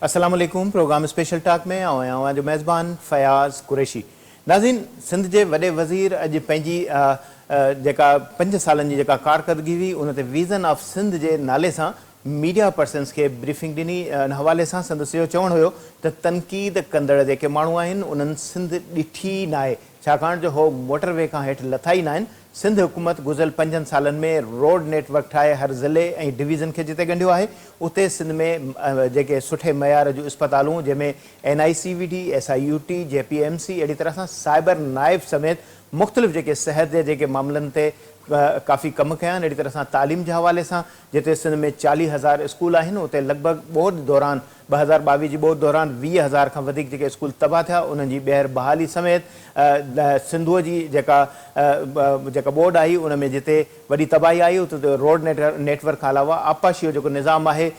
अस्सलाम वालेकुम। Programme special talk में आऊं जो मेज़बान फयाज़ कुरैशी। नाज़रीन, सिंध के वॾे वज़ीर अॼु पंहिंजी जेका 5 सालनि जी जेका कारकर्दगी हुई उन ते विज़न ऑफ सिंध जे नाले सां मीडिया पर्सन्स के ब्रीफिंग ॾिनी। इन हवाले सां संदसि इहो चवणु हुयो त तनक़ीद कंदड़ जेके माण्हू आहिनि उन्हनि सिंध ॾिठी न आहे, छाकाणि जो हो मोटरवे खां हेठि लथा ई न आहिनि। सिंध हुकूमत गुज़िरियल 5 सालनि में रोड नेटवर्क ठाहे हर ज़िले ऐं डिवीज़न खे जिते ॻंढियो आहे उते सिंध में जेके सुठे मयार जूं इस्पतालूं जंहिंमें NICVD, SIUT, JPMC अहिड़ी तरह सां साइबर नाइब समेत मुख़्तलिफ़ जेके सिहत जे जेके मामलनि ते काफ़ी कम कया आहिनि। अहिड़ी तरह सां तालीम जे हवाले सां जिते सिंध में 40,000 स्कूल आहिनि उते लॻभॻि ॿोॾि दौरान 2022 जी ॿोॾि दौरान 20,000 खां वधीक जेके स्कूल तबाह थिया, उन्हनि जी ॿीहर बहाली समेत सिंधूअ जी जेका ॿोॾि आई उन में जिते वॾी तबाही आई उते रोड नेटवर्क खां अलावा आपाशी जो जेको निज़ाम आहे,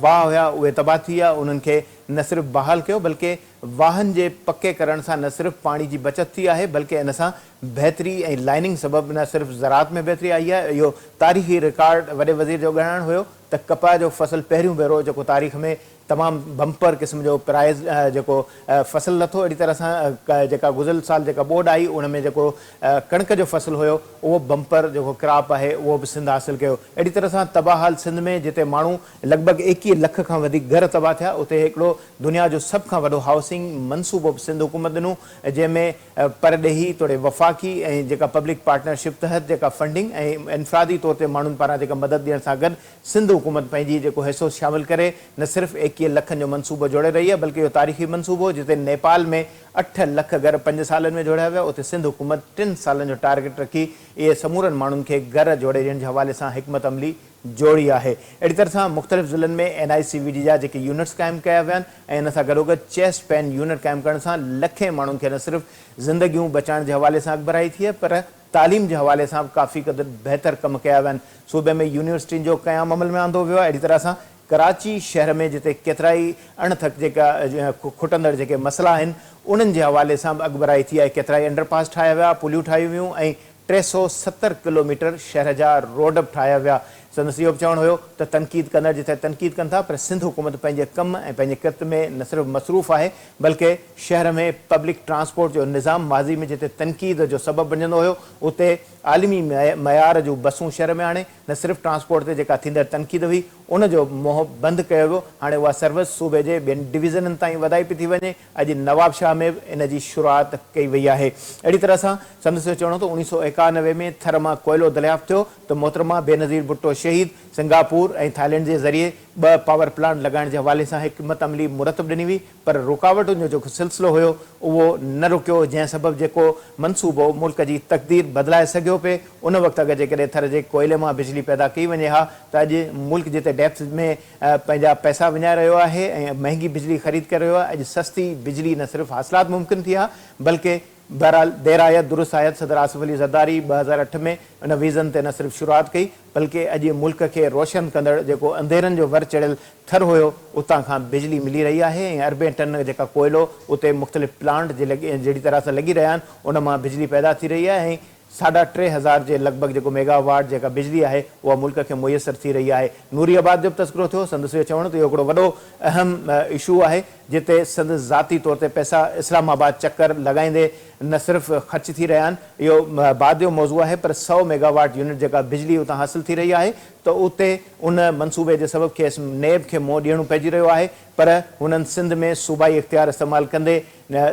वाह हुया उहे तबाह थी विया। उन्हनि खे न सिर्फ़ु बहाल कयो बल्कि वाहन जे पके करण सां न सिर्फ़ु पाणी जी बचत थी आहे बल्कि इन सां बहितरी ऐं लाइनिंग सबबि न सिर्फ़ु ज़राअत में बहितरी आई आहे। इहो तारीख़ी रिकॉर्ड वॾे वज़ीर जो ॻणाइणु हुयो त कपाह जो फसल पहिरियों भेरो जेको तारीख़ में तमामु बम्पर क़िस्म जो प्राइज़ जेको फसल लथो। अहिड़ी तरह सां जेका गुज़िरियल साल जेका ॿोॾि आई उन में जेको कणिक जो फसल हुयो उहो बम्पर जेको क्रॉप आहे उहो बि सिंध हासिलु कयो। अहिड़ी तरह सां तबाह हाल सिंध में जिते माण्हू लॻभॻि 21 लख खां वधीक घर तबाह थिया, उते हिकिड़ो दुनिया जो सभ खां वॾो हाउसिंग मनसूबो बि सिंध हुकूमत ॾिनो, जंहिंमें परॾेही तोड़े वफ़ाक़ी ऐं जेका पब्लिक पार्टनरशिप तहत जेका फंडिंग ऐं इनफ़रादी तौर ते माण्हुनि पारां जेका मदद ॾियण सां गॾु सिंध हुकूमत पंहिंजी जेको हिसो शामिलु करे न सिर्फ़ु 21 लखनि जो मनसूबो जोड़े रही आहे बल्कि इहो तारीख़ी मनसूबो जिते नेपाल में 8 लख घर 5 सालनि में जोड़िया विया, उते सिंध हुकूमत 3 सालनि जो टारगेट रखी इहे समूरनि माण्हुनि खे घर जोड़े ॾियण जे हवाले सां हिकमत अमली जोड़ी आहे। अहिड़ी तरह सां मुख़्तलिफ़ ज़िलनि में NICVD जा जेके यूनिट्स क़ाइमु कया विया आहिनि ऐं इन सां गॾोगॾु चेस्ट पेन यूनिट क़ाइमु करण सां लखे माण्हुनि खे न सिर्फ़ु ज़िंदगियूं बचाइण जे हवाले सां अॻिभराई थी आहे पर तालीम जे हवाले सां काफ़ी क़दुरु बहितर कम कया विया आहिनि। सूबे में यूनिवर्सिटियुनि जो क़याम अमल में आंदो वियो आहे। अहिड़ी तरह सां कराची शहर में जिते केतिरा ई अणथक जेका खुटंदड़ जेके मसइला आहिनि उन्हनि जे हवाले सां बि अॻिभराई थी आहे। केतिरा ई अंडरपास ठाहिया विया, पुलियूं ठाहियूं वियूं ऐं 370 किलोमीटर शहर जा रोड बि ठाहिया विया। संदसि इहो बि चवणु हुयो त तनक़ीद कंदड़ जिते तनक़ीद कनि था पर सिंध हुकूमत पंहिंजे कम ऐं पंहिंजे किर्त में न सिर्फ़ु मसरूफ़ आहे बल्कि शहर में पब्लिक ट्रांसपोर्ट जो निज़ाम माज़ी में जिते तनक़ीद जो सबबु बणिजंदो हुयो उते आलिमी मयार जूं बसूं शहर में हाणे न सिर्फ़ु ट्रांसपोर्ट ते जेका थींदड़ तनक़ीद हुई उनजो मोह बंदि कयो वियो। हाणे उहा सर्विस सूबे जे ॿियनि डिवीज़ननि ताईं वधाई पई थी वञे। अॼु नवाबशाह में बि इन जी शुरूआत कई वई आहे। अहिड़ी तरह सां संदसि चवणो त 1991 में थर मां कोयलो दरियाफ़्त थियो त मोहतरमा बेनज़ीर भुट्टो शहीद सिंगापुर ऐं थाईलैंड जे ज़रिए 2 पावर प्लांट लॻाइण जे हवाले सां हिकमत अमली मुरतब ॾिनी हुई पर रुकावटुनि जो जेको सिलसिलो हुयो उहो न रुकियो, जंहिं सबबु जेको मनसूबो मुल्क जी तक़दीर बदिलाए सघियो पिए। उन वक़्तु अगरि जेकॾहिं थर जे कोयले मां बिजली पैदा कई वञे हा त अॼु मुल्क जिते डेप्थ में पंहिंजा पैसा विञाए रहियो आहे ऐं महांगी बिजली ख़रीद करे रहियो आहे, अॼु सस्ती बिजली न सिर्फ़ु हासिलात मुमकिन थी आहे बल्कि बहरहाल देर आयत दुरुस्त आयत सदर आसिफ अली ज़रदारी 2008 में उन विज़न ते न सिर्फ़ु शुरूआत कई बल्कि अॼु मुल्क खे रोशन कंदड़ जेको अंधेरनि जो वर चढ़ियल थर हुयो उतां खां बिजली मिली रही आहे ऐं अरबे टन जेका कोयलो उते मुख़्तलिफ़ प्लांट जहिड़ी तरह सां लॻी रहिया आहिनि उन मां बिजली पैदा थी रही आहे ऐं 3,500 जे लॻभॻि जेको मेगावाट जेका बिजली आहे उहा मुल्क खे मुयसर थी रही आहे। नूरी आबाद जो बि तस्करो थियो। संदसि चवणु त इहो हिकिड़ो वॾो अहम इशू आहे जिते संद ज़ाती तौर ते पैसा इस्लामाबाद चकर लॻाईंदे न सिर्फ़ु ख़र्च थी रहिया आहिनि, इहो बाद जो मौज़ू आहे पर 100 मेगावाट यूनिट जेका बिजली उतां हासिलु थी रही आहे त उते उन मनसूबे जे सबबु खेसि नेब खे मुंहुं ॾियणो पइजी रहियो आहे पर हुननि सिंध में सूबाई इख़्तियार इस्तेमालु कंदे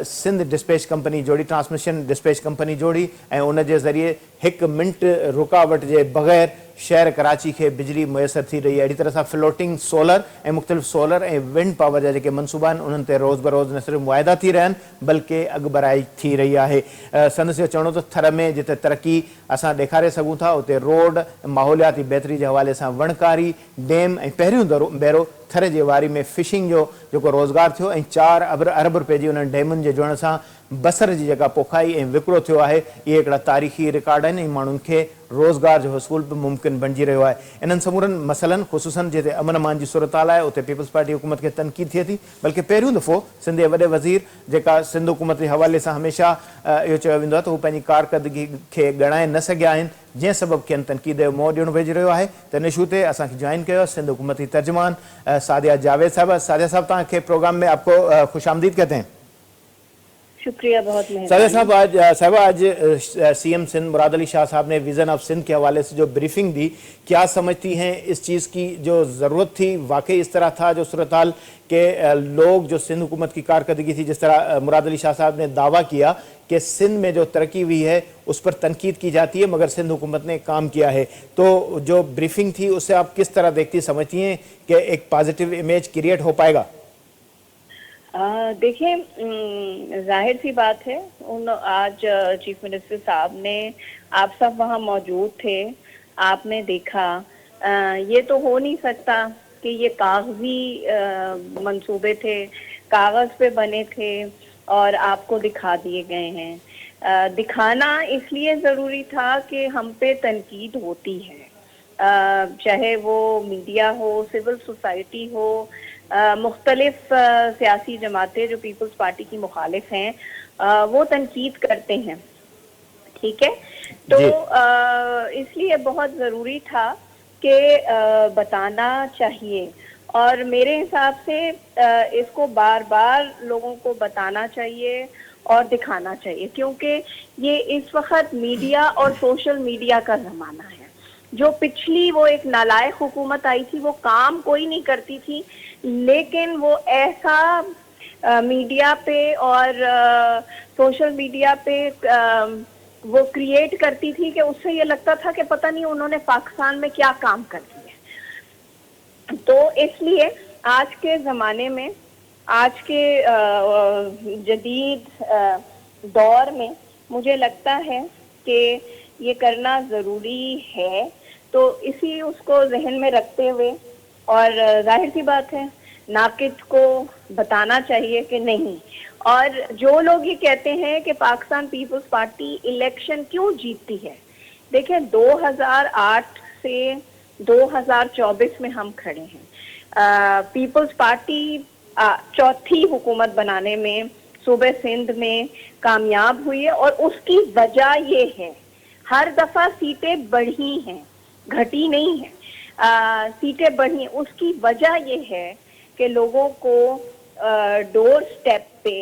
सिंध डिस्पैच कंपनी जोड़ी, ट्रांसमिशन डिस्पैच कंपनी जोड़ी ऐं उन जे ज़रिए 1 मिंट रुकावट जे बग़ैर शहर कराची खे बिजली मुयसर थी रही आहे। अहिड़ी तरह सां फ्लोटिंग सोलर ऐं मुख़्तलिफ़ सोलर ऐं विंड पावर जा जेके मनसूबा आहिनि उन्हनि ते रोज़ बरोज़ न सिर्फ़ु मुआइदा थी रहिया आहिनि बल्कि अॻिभराई थी रही आहे। संदसि चवणो त थर में जिते तरक़ी असां ॾेखारे सघूं था उते रोड माहौलियाती बहितरी जे हवाले सां वणकारी डैम ऐं पहिरियों भेरो थर जे वारी में फिशिंग जो जेको रोज़गार थियो ऐं 4 अरब रुपए जी उन्हनि डैमुनि जे जुड़ण सां बसर जी जेका पोखाई ऐं विकिरो थियो आहे इहे हिकिड़ा तारीख़ी रिकॉर्ड आहिनि ऐं माण्हुनि खे रोज़गार जो हसूल बि मुमकिन बणिजी रहियो आहे। इन्हनि समूरनि मसइलनि ख़ुसूसन जिते अमन अमान जी सूरत हाल आहे उते पीपल्स पार्टी हुकूमत खे तनक़ीद थिए थी बल्कि पहिरियों दफ़ो सिंध जे वॾे वज़ीर जेका सिंध हुकूमत जे हवाले सां हमेशह इहो चयो वेंदो आहे त हू पंहिंजी कारकर्दगी खे ॻणाए न सघिया आहिनि जंहिं सबबु खेनि तनक़ीद जो मोह ॾियणो पइजी रहियो आहे। त इन इशू ते असांखे जॉइन कयो सिंध हुकूमती तर्जुमान सादिया जावेद साहिबा। सादिया साहब, तव्हांखे प्रोग्राम में आपको खुश आमदीद कहते हैं। शुक्रिया, बहुत सादिया साहब, आज सीएम सिंध मुराद अली शाह साहब ने विज़न ऑफ सिंध के हवाले से जो ब्रीफिंग दी, क्या समझती हैं इस चीज़ की जो ज़रूरत थी? वाकई इस तरह था जो सूरत हाल के लोग जो सिंध हुकूमत की कारकर्दगी थी, जिस तरह मुराद अली शाह साहब ने दावा किया कि सिंध में जो तरक्की हुई है उस पर तनकीद की जाती है मगर सिंध हुकूमत ने काम किया है, तो जो ब्रीफिंग थी उससे आप किस तरह देखती समझती हैं कि एक पॉजिटिव इमेज क्रिएट हो पाएगा? देखिए, जाहिर सी बात है, आज चीफ मिनिस्टर साहब ने, आप सब वहाँ मौजूद थे, आपने देखा, ये तो हो नहीं सकता कि ये कागजी मंसूबे थे, कागज पे बने थे और आपको दिखा दिए गए हैं। दिखाना इसलिए ज़रूरी था कि हम पे तनकीद होती है, चाहे वो मीडिया हो, सिविल सोसाइटी हो, मुख्तलिफ सियासी जमातें जो पीपल्स पार्टी की मुखालिफ हैं, वो तनकीद करते हैं, ठीक है। तो इसलिए बहुत ज़रूरी था कि बताना चाहिए, और मेरे हिसाब से इसको बार बार लोगों को बताना चाहिए और दिखाना चाहिए, क्योंकि ये इस वक्त मीडिया और सोशल मीडिया का ज़माना है। जो पिछली वो एक नालायक हुकूमत आई थी, वो काम कोई नहीं करती थी, लेकिन वो ऐसा मीडिया पे और सोशल मीडिया पे वो क्रिएट करती थी कि उससे ये लगता था कि पता नहीं उन्होंने पाकिस्तान में क्या काम कर दिया। तो इसलिए आज के ज़माने में, आज के जदीद दौर में मुझे लगता है कि ये करना ज़रूरी है। तो इसी उसको जहन में रखते हुए, और जाहिर सी बात है, नाकिद को बताना चाहिए कि नहीं। और जो लोग ये कहते हैं कि पाकिस्तान पीपल्स पार्टी इलेक्शन क्यों जीतती है, देखिए 2008 से 2024 में हम खड़े हैं। पीपल्स पार्टी चौथी हुकूमत बनाने में सूबे सिंध में कामयाब हुई है, और उसकी वजह ये है, हर दफा सीटें बढ़ी हैं, घटी नहीं है, सीटें बढ़ी। उसकी वजह ये है कि लोगों को डोर स्टेप पे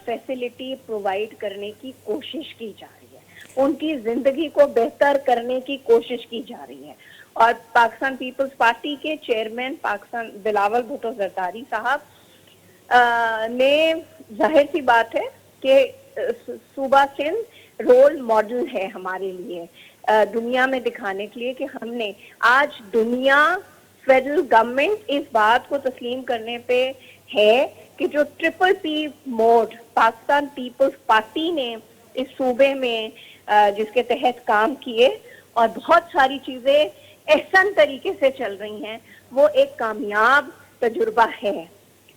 फैसिलिटी प्रोवाइड करने की कोशिश की जा रही है, उनकी जिंदगी को बेहतर करने की कोशिश की जा रही है। और पाकिस्तान पीपल्स पार्टी के चेयरमैन पाकिस्तान बिलावल भुट्टो जरदारी साहब ने, जाहिर सी बात है कि सूबा सिंध रोल मॉडल है हमारे लिए, दुनिया में दिखाने के लिए कि हमने आज दुनिया, फेडरल गवर्नमेंट इस बात को तस्लीम करने पे है कि जो triple P mode Pakistan Peoples Party ने इस सूबे में जिसके तहत काम किए, और बहुत सारी चीजें एहसन तरीके से चल रही हैं, वो एक कामयाब तजुर्बा है।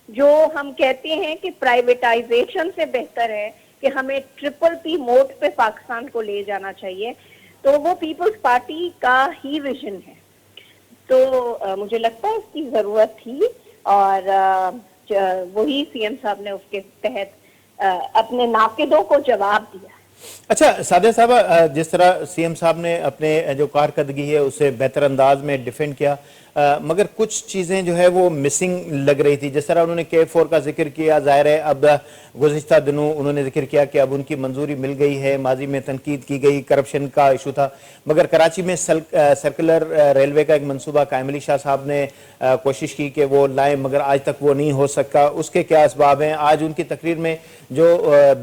जो हम कहते हैं कि प्राइवेटाइजेशन से बेहतर है कि हमें ट्रिपल पी मोड पे पाकिस्तान को ले जाना चाहिए, तो वो पीपल्स पार्टी का ही विजन है। तो मुझे लगता है इसकी ज़रूरत थी, और वही सीएम साहब ने उसके तहत अपने नाकिदों को जवाब दिया। अच्छा सादिया साहबा, जिस तरह सीएम साहब ने अपने जो कारकर्दगी है उसे बेहतर अंदाज में डिफेंड किया, मगर कुछ चीज़ें जो है वो मिसिंग लग रही थी। जिस तरह उन्होंने K4 का जिक्र किया, ज़ाहिर है अब गुज़िश्ता दिनों उन्होंने जिक्र किया कि अब उनकी मंजूरी मिल गई है, माजी में तनकीद की गई, करप्शन का इशू था, मगर कराची में सर्कुलर रेलवे का एक मनसूबा कायम अली शाह साहब ने कोशिश की कि वो लाएँ, मगर आज तक वो नहीं हो सका। उसके क्या असबाब हैं? आज उनकी तकरीर में जो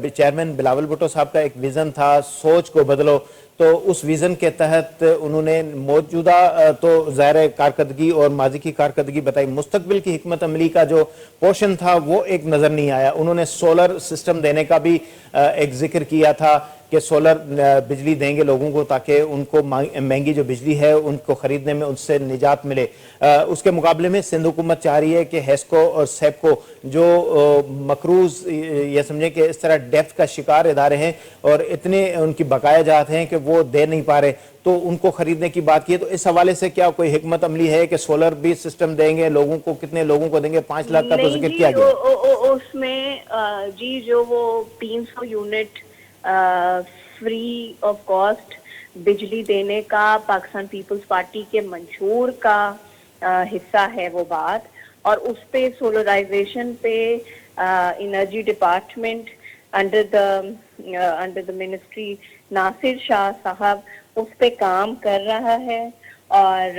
चेयरमैन बिलावल भुट्टो साहब का एक विज़न था, सोच को बदलो, तो उस विज़न के तहत उन्होंने मौजूदा तो ज़ाहिर कारकर्दगी और माजी की कारकर्दगी बताई, मुस्तकबिल की हिकमत अमली का जो पोर्शन था वो एक नज़र नहीं आया। उन्होंने सोलर सिस्टम देने का भी एक जिक्र किया था कि सोलर बिजली देंगे लोगों को ताकि उनको महंगी जो बिजली है उनको ख़रीदने में उससे निजात मिले। उसके मुकाबले में सिंध हुकूमत चाह रही है कि हेस्को और सेपको जो मकरूज ये समझें कि इस तरह डेप्थ का शिकार इदारे हैं और इतने उनकी बकाया जात हैं कि वो दे नहीं पा रहे, तो उनको खरीदने की बात की है। तो इस हवाले से क्या कोई हिकमत अमली है कि सोलर भी सिस्टम देंगे लोगों को? कितने लोगों को देंगे? 5 लाख का तो जिक्र किया गया। उसमें जी जो वो 300 यूनिट फ्री ऑफ कॉस्ट बिजली देने का पाकिस्तान पीपल्स पार्टी के मंशूर का हिस्सा है वो बात, और उस पे सोलराइजेशन पे energy department under the ministry Nasir Shah साहब उस पे काम कर रहा है, और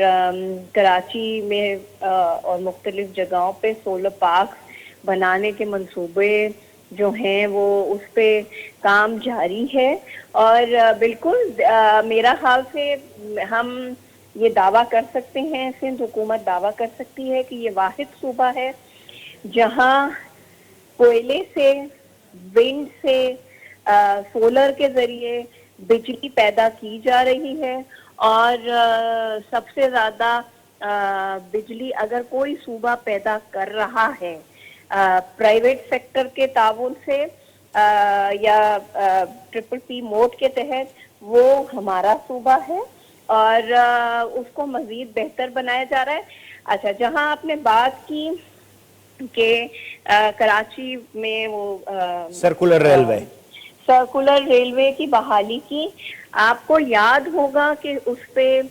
कराची में और मुख्तलिफ जगहों पे सोलर पार्क बनाने के मंसूबे जो हैं वो उस पे काम जारी है। और बिल्कुल मेरा ख्याल से हम ये दावा कर सकते हैं, सिंध हुकूमत दावा कर सकती है कि ये वाहिद सूबा है जहां कोयले से, विंड से, सोलर के जरिए बिजली पैदा की जा रही है, और सबसे ज़्यादा बिजली अगर कोई सूबा पैदा कर रहा है प्राइवेट सेक्टर के ताउन से या ट्रिपल पी मोड के तहत, वो हमारा सूबा है, और उसको मज़ीद बेहतर बनाया जा रहा है। अच्छा, जहां आपने बात की कि कराची में वो सर्कुलर रेलवे की बहाली की, आपको याद होगा कि उस पे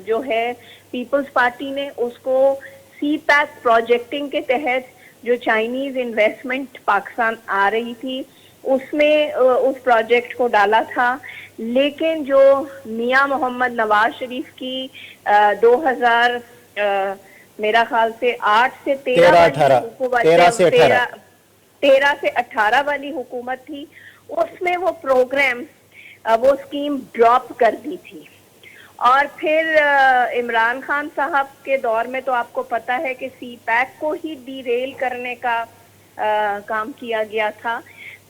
जो है पीपल्स पार्टी ने उसको सी पैक प्रोजेक्टिंग के तहत जो चाइनीज इन्वेस्टमेंट पाकिस्तान आ रही थी उसमें उस प्रोजेक्ट को डाला था, लेकिन जो मियां मोहम्मद नवाज शरीफ की 2000 मेरा ख्याल से 8 से 13 से 18 वाली हुकूमत थी, उसमें वो प्रोग्राम वो स्कीम ड्रॉप कर दी थी। और फिर इमरान खान साहब के दौर में तो आपको पता है कि सी पैक को ही डीरेल करने का काम किया गया था।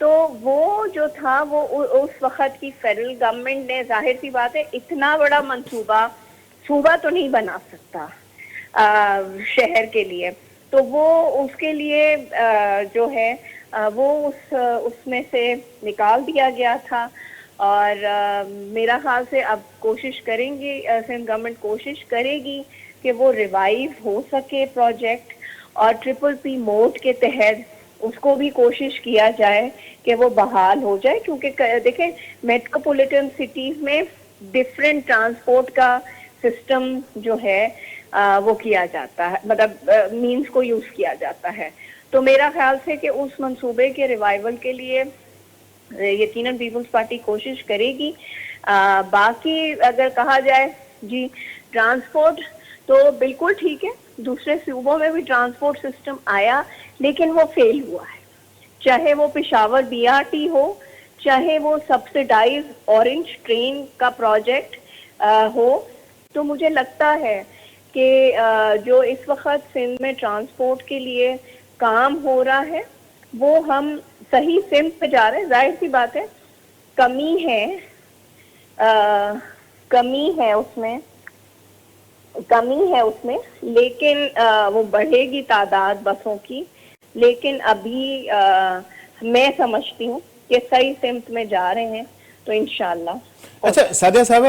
तो वो जो था वो उस वक्त की फेडरल गवर्नमेंट ने, जाहिर सी बात है, इतना बड़ा मंसूबा सूबा तो नहीं बना सकता शहर के लिए, तो वो उसके लिए जो है वो उसमें से निकाल दिया गया था। और मेरा ख्याल से अब कोशिश करेंगे, सिंध गवर्नमेंट कोशिश करेगी कि वो रिवाइव हो सके प्रोजेक्ट, और ट्रिपल पी मोड के तहत उसको भी कोशिश किया जाए कि वो बहाल हो जाए, क्योंकि देखें मेट्रोपॉलिटन सिटीज में डिफरेंट ट्रांसपोर्ट का सिस्टम जो है वो किया जाता है, मतलब मींस को यूज किया जाता है। तो मेरा ख्याल से कि उस मंसूबे के रिवाइवल के लिए यकीनन पीपल्स पार्टी कोशिश करेगी। बाकी अगर कहा जाए जी ट्रांसपोर्ट, तो बिल्कुल ठीक है, दूसरे सूबों में भी ट्रांसपोर्ट सिस्टम आया लेकिन वो फेल हुआ है, चाहे वो पेशावर बीआरटी हो, चाहे वो सब्सिडाइज ऑरेंज ट्रेन का प्रोजेक्ट हो। तो मुझे लगता है कि जो इस वक्त सिंध में ट्रांसपोर्ट के लिए काम हो रहा है वो हम सही सिंध पे जा रहे हैं। जाहिर सी बात है कमी है उसमें, लेकिन वो बढ़ेगी तादाद बसों की, लेकिन अभी मैं समझती हूँ कि सही सिमत में जा रहे हैं, तो इंशाल्लाह। अच्छा सादिया साहब,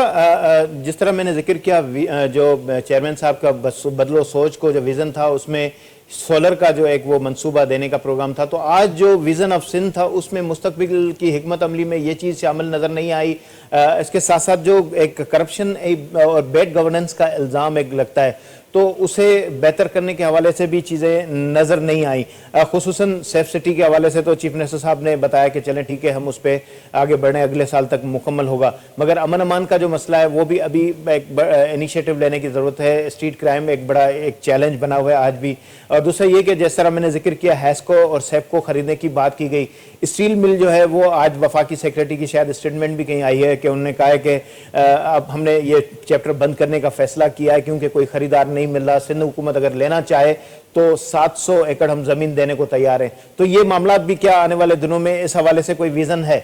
जिस तरह मैंने जिक्र किया जो चेयरमैन साहब का बदलो सोच को जो विज़न था उसमें सोलर का जो एक वो मंसूबा देने का प्रोग्राम था, तो आज जो विज़न ऑफ सिंध था उसमें मुस्तकबिल की हिकमत अमली में ये चीज़ शामिल नज़र नहीं आई। इसके साथ साथ जो एक करप्शन और बैड गवर्नेंस का इल्ज़ाम एक लगता है, तो उसे बेहतर करने के हवाले से भी चीज़ें नज़र नहीं आई। खुसूसन सेफ सिटी के हवाले से तो चीफ मिनिस्टर साहब ने बताया कि चलें ठीक है हम उस पर आगे बढ़ें, अगले साल तक मुकम्मल होगा, मगर अमन अमान का जो मसला है वो भी अभी एक इनिशिएटिव लेने की ज़रूरत है। स्ट्रीट क्राइम एक बड़ा एक चैलेंज बना हुआ है आज भी। और दूसरा ये कि जिस तरह मैंने जिक्र किया हैस्को और सेफको खरीदने की बात की गई, स्टील मिल जो है वो आज वफाकी सेक्रेटरी की शायद स्टेटमेंट भी कहीं आई है कि उन्होंने कहा है कि अब हमने ये चैप्टर बंद करने का फैसला किया है क्योंकि कोई खरीदार नहीं मिल रहा। सिंध हुकूमत अगर लेना चाहे तो 700 एकड़ हम जमीन देने को तैयार हैं। तो ये मामला भी क्या आने वाले दिनों में इस हवाले से कोई विजन है?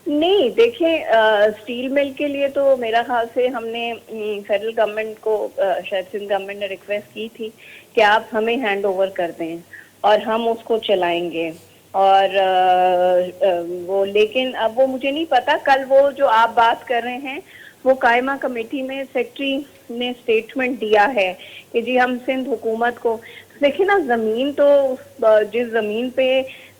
नहीं, देखें स्टील मिल के लिए तो मेरा ख्याल से हमने फेडरल गवर्नमेंट को, शायद सिंध गवर्नमेंट ने रिक्वेस्ट की थी कि आप हमें हैंड ओवर कर दें और हम उसको चलाएंगे। और वो, लेकिन अब वो मुझे नहीं पता, कल वो जो आप बात कर रहे हैं वो कायमा कमेटी में सेक्रेटरी ने स्टेटमेंट दिया है कि जी हम सिंध हुकूमत को, देखिए ना, जमीन तो जिस जमीन पे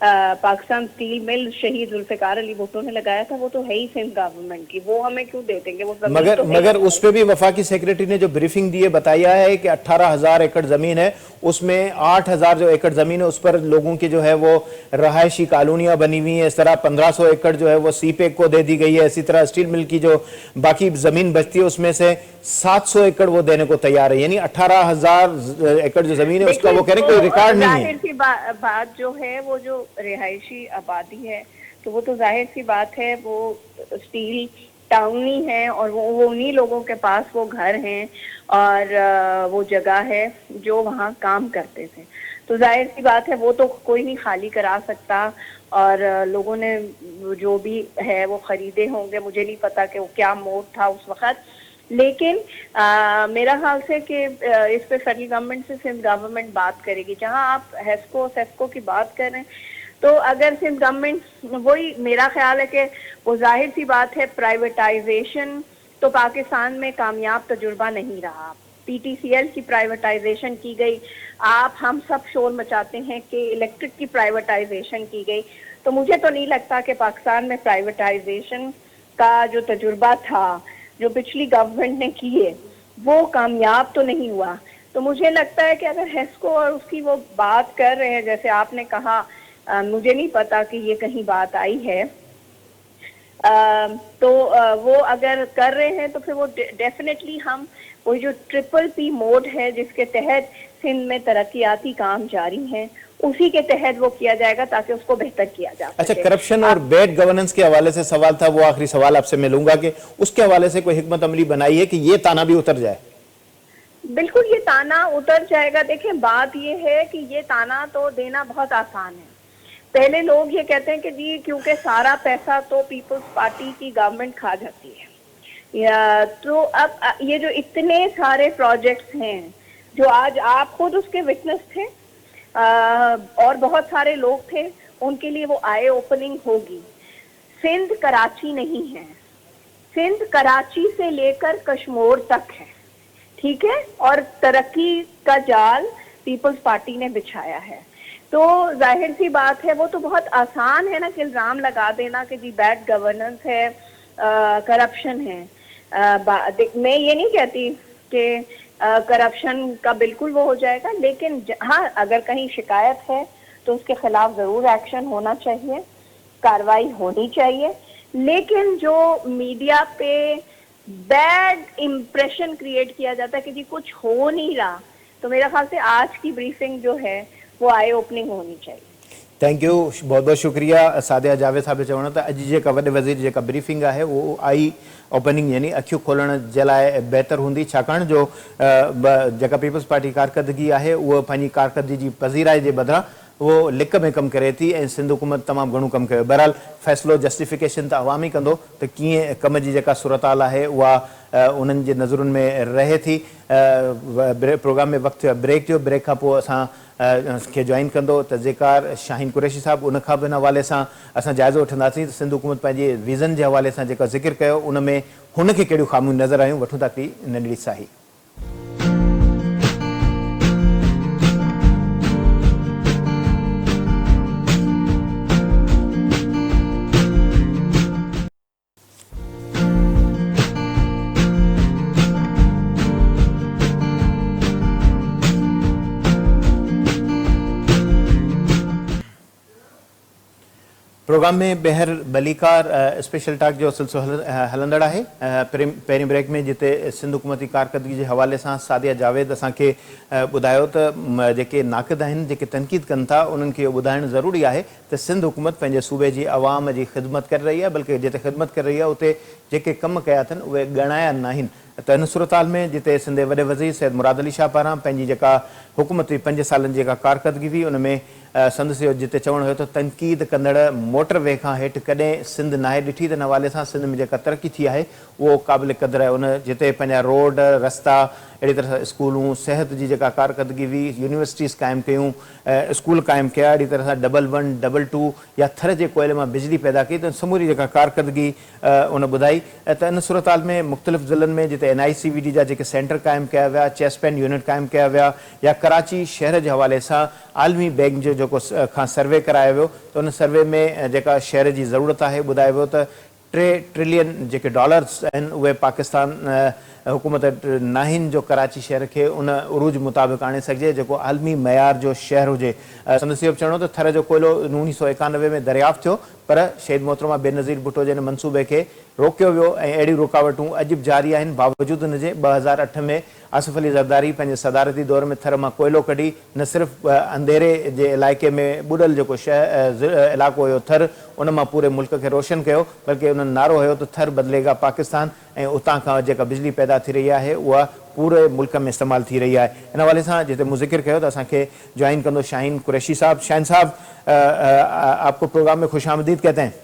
पाकिस्तान स्टील मिल शहीद जुल्फिकार अली भुट्टो ने लगाया था वो तो है ही सिंध गवर्नमेंट की, वो हमें क्यों दे देंगे? वो जमीन मगर तो है मगर ही। उस पे भी वफाकी सेक्रेटरी ने जो ब्रीफिंग दी है बताया है कि 18,000 एकड़ जमीन है, उसमें 8,000 जो एकड़ जमीन है उस पर लोगों की जो है वो रहायशी कॉलोनियां बनी हुई हैं। इस तरह 1,500 एकड़ जो है वो सीपेक को दे दी गई है। इसी तरह स्टील मिल की जो बाकी जमीन बचती है उसमें से 700 एकड़ वो देने को तैयार है। यानी 18,000 एकड़ जो जमीन है उसका वो कह रहे हैं कोई रिकॉर्ड नहीं है। जाहिर सी बात जो है, वो जो रिहायशी आबादी है तो वो तो जाहिर सी बात है वो स्टील टाउनी है और वो उन्हीं लोगों के पास वो घर हैं और वो जगह है जो वहाँ काम करते थे। तो जाहिर सी बात है वो तो कोई नहीं खाली करा सकता और लोगों ने जो भी है वो खरीदे होंगे। मुझे नहीं पता कि वो क्या मोड था उस वक्त, लेकिन मेरा ख्याल से कि इस पे फेडरल गवर्नमेंट से सिंध गवर्नमेंट बात करेगी। जहां आप हेस्को सेस्को की बात कर रहे हैं तो अगर सिंध गवर्नमेंट, वही मेरा ख्याल है कि वो जाहिर सी बात है प्राइवेटाइजेशन तो पाकिस्तान में कामयाब तजुर्बा नहीं रहा। पीटीसीएल की प्राइवेटाइजेशन की गई, हम सब शोर मचाते हैं कि इलेक्ट्रिक की प्राइवेटाइजेशन की गई। तो मुझे तो नहीं लगता कि पाकिस्तान में प्राइवेटाइजेशन का जो तजुर्बा था जो पिछली गवर्नमेंट ने किए वो कामयाब तो नहीं हुआ। तो मुझे लगता है कि अगर हेस्को और उसकी वो बात कर रहे हैं जैसे आपने कहा, मुझे नहीं पता कि ये कहीं बात आई है, तो वो अगर कर रहे हैं तो फिर वो डेफिनेटली हम वो जो ट्रिपल-P मोड है जिसके तहत सिंध में तरक्याती काम जारी हैं उसी के तहत वो किया जाएगा ताकि उसको बेहतर किया जा सके। अच्छा, करप्शन और बैड गवर्नेंस के हवाले से सवाल था, वो आखिरी सवाल आपसे मैं लूंगा कि उसके हवाले से कोई हिकमत अमली बनाई है कि ये ताना भी उतर जाए? बिल्कुल ये ताना उतर जाएगा। देखिए बात ये है कि ये ताना तो देना बहुत आसान है। पहले लोग ये कहते हैं कि जी क्योंकि सारा पैसा तो पीपल्स पार्टी की गवर्नमेंट खा जाती है, या तो अब ये जो इतने सारे प्रोजेक्ट्स हैं जो आज आप खुद उसके विटनेस थे और बहुत सारे लोग थे, उनके लिए वो आई ओपनिंग होगी। सिंध कराची नहीं है, सिंध कराची से लेकर कश्मीर तक है, ठीक है, और तरक्की का जाल पीपल्स पार्टी ने बिछाया है। तो जाहिर सी बात है वो तो बहुत आसान है ना कि इल्जाम लगा देना कि जी बैड गवर्नेंस है, करप्शन है। मैं ये नहीं कहती कि करप्शन का बिल्कुल वो हो जाएगा, लेकिन हाँ अगर कहीं शिकायत है तो उसके खिलाफ जरूर एक्शन होना चाहिए, कार्रवाई होनी चाहिए। लेकिन जो मीडिया पे बैड इम्प्रेशन क्रिएट किया जाता है कि जी कुछ हो नहीं रहा, तो मेरा ख्याल से आज की ब्रीफिंग जो है वो आई ओपनिंग होनी चाहिए। थैंक यू, बहुत बहुत शुक्रिया। सादिया जावेद साहब चवण त अॼु जेका वॾे वज़ीर जेका ब्रीफिंग आहे वो आई ओपनिंग यानी अखियूं खोलण जे लाइ बहितर हूंदी, छाकाणि जो जेका पीपल्स पार्टी कारकर्दगी आहे उहा पंहिंजी कारकर्दगी जी पज़ीराई जे बदिरां वो लिक में कम करे थी ऐं सिंध हुकूमत तमामु घणो कमु कयो। बहरहाल फ़ैसिलो जस्टिफिकेशन त अवामी कंदो त कीअं कम जी जेका सूरताल आहे उहा उन्हनि जे नज़रुनि में रहे थी। प्रोग्राम में वक़्तु ब्रेक जो, ब्रेक खां पोइ असां खे जॉइन कंदो तज़ेकार शाहीन कुरैशी साहब, उन खां बि इन हवाले सां असां जाइज़ो वठंदासीं त सिंध हुकूमत पंहिंजे विज़न जे हवाले सां जेका ज़िक्र कयो उन में हुनखे कहिड़ियूं ख़ामियूं नज़र आयूं। वठूं था हिकिड़ी नंढड़ी साही। प्रोग्राम में बहर बलीकार स्पेशल टॉक जो सिलसिलो हलंदड़ आहे। पहिरीं ब्रेक में जिते सिंध हुकूमती कारकर्दगी जे हवाले सां सादिया जावेद असांखे ॿुधायो त जेके नाक़िद आहिनि, जेके तनक़ीद कनि था, उन्हनि खे इहो ॿुधाइणु ज़रूरी आहे त सिंध हुकूमत पंहिंजे सूबे जी अवाम जी ख़िदमत करे रही आहे, बल्कि जिते ख़िदमत करे रही आहे उते जेके कम कया अथनि उहे ॻणाया नाहिनि। त इन सूरताल में जिते सिंध जे वॾे वज़ीर सैयद मुराद अली शाह पारां पंहिंजी जेका हुकूमती 5 सालनि जी जेका कारकर्दगी हुई उन में संदसि जिते चवणु हुयो त तनक़ीद कंदड़ मोटरवे खां हेठि कॾहिं सिंध नाहे ॾिठी, त इन हवाले सां सिंध में जेका तरक़ी थी आहे उहो क़ाबिल क़दुरु आहे। उन जिते पंहिंजा रोड रस्ता अहिड़ी तरह स्कूलूं सिहत जी जेका कारकर्दगी हुई यूनिवर्सिटीज़ क़ाइमु कयूं स्कूल क़ाइमु कया अहिड़ी तरह सां 1-1 2-2 या थर जे कोयले मां बिजली पैदा कई त समूरी जेका कारकर्दगी उन ॿुधाई त इन सूरत हाल में मुख़्तलिफ़ ज़िलनि में जिते NICVD जा जेके सेंटर क़ाइमु कया विया चेस्ट पेन यूनिट क़ाइमु कया विया या कराची शहर जे हवाले सां आलमी बैंक जो जेको खां सर्वे करायो वियो त उन सर्वे में जेका शहर जी ज़रूरत आहे ॿुधायो वियो त $3 ट्रिलियन जेके डॉलर्स आहिनि उहे पाकिस्तान हुकूमत नाहिन जो कराची शहर खे उन उरूज मुताबिक़ आणे सघिजे जेको आलमी मयार जो शहर हुजे संदसि इहो बि चवणो त थर जो कोयलो 1991 में दरियाफ़्त थियो पर शहीद मोहतरमा बेनज़ीर भुट्टो जे हिन मंसूबे खे रोकियो वियो ऐं अहिड़ियूं रुकावटूं अॼु बि जारी आहिनि बावजूदि हिनजे 2008 में आसिफ अली ज़रदारी पंहिंजे सदारती दौर में थर मां कोयलो कढी न सिर्फ़ु अंधेरे जे इलाइक़े में ॿुॾल जेको इलाइक़ो हुयो थर उन मां पूरे मुल्क खे रोशन कयो बल्कि उन्हनि नारो हुयो त थर बदिलेगा पाकिस्तान ऐं उतां खां जेका बिजली पैदा थी रही आहे उहा पूरे मुल्क में इस्तेमालु थी रही आहे इन हवाले सां जिते मूं ज़िक्र कयो त असांखे जॉइन कंदो शाहीन कुरैशी साहब शाहीन साहब आपको प्रोग्राम में खुश आमदीद कहते हैं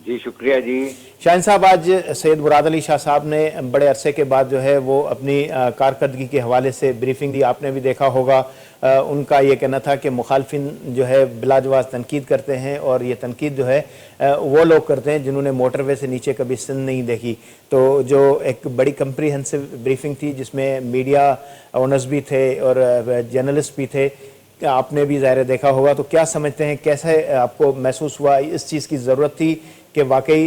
जी शुक्रिया जी शाहीन साहब आज सैयद मुराद अली शाह साहब ने बड़े अरसे के बाद जो है वो अपनी कारकर्दगी के हवाले से ब्रीफिंग दी आपने भी देखा होगा उनका ये कहना था कि मुखालफिन जो है बिलाजवाज तनकीद करते हैं और ये तनकीद जो है वो लोग करते हैं जिन्होंने मोटरवे से नीचे कभी सिंध नहीं देखी तो जो एक बड़ी कंप्रीहेंसिव ब्रीफिंग थी जिसमें मीडिया ओनर्स भी थे और जर्नलिस्ट भी थे आपने भी ज़ाहिर देखा होगा तो क्या समझते हैं कैसे आपको महसूस हुआ इस चीज़ की ज़रूरत थी कि वाकई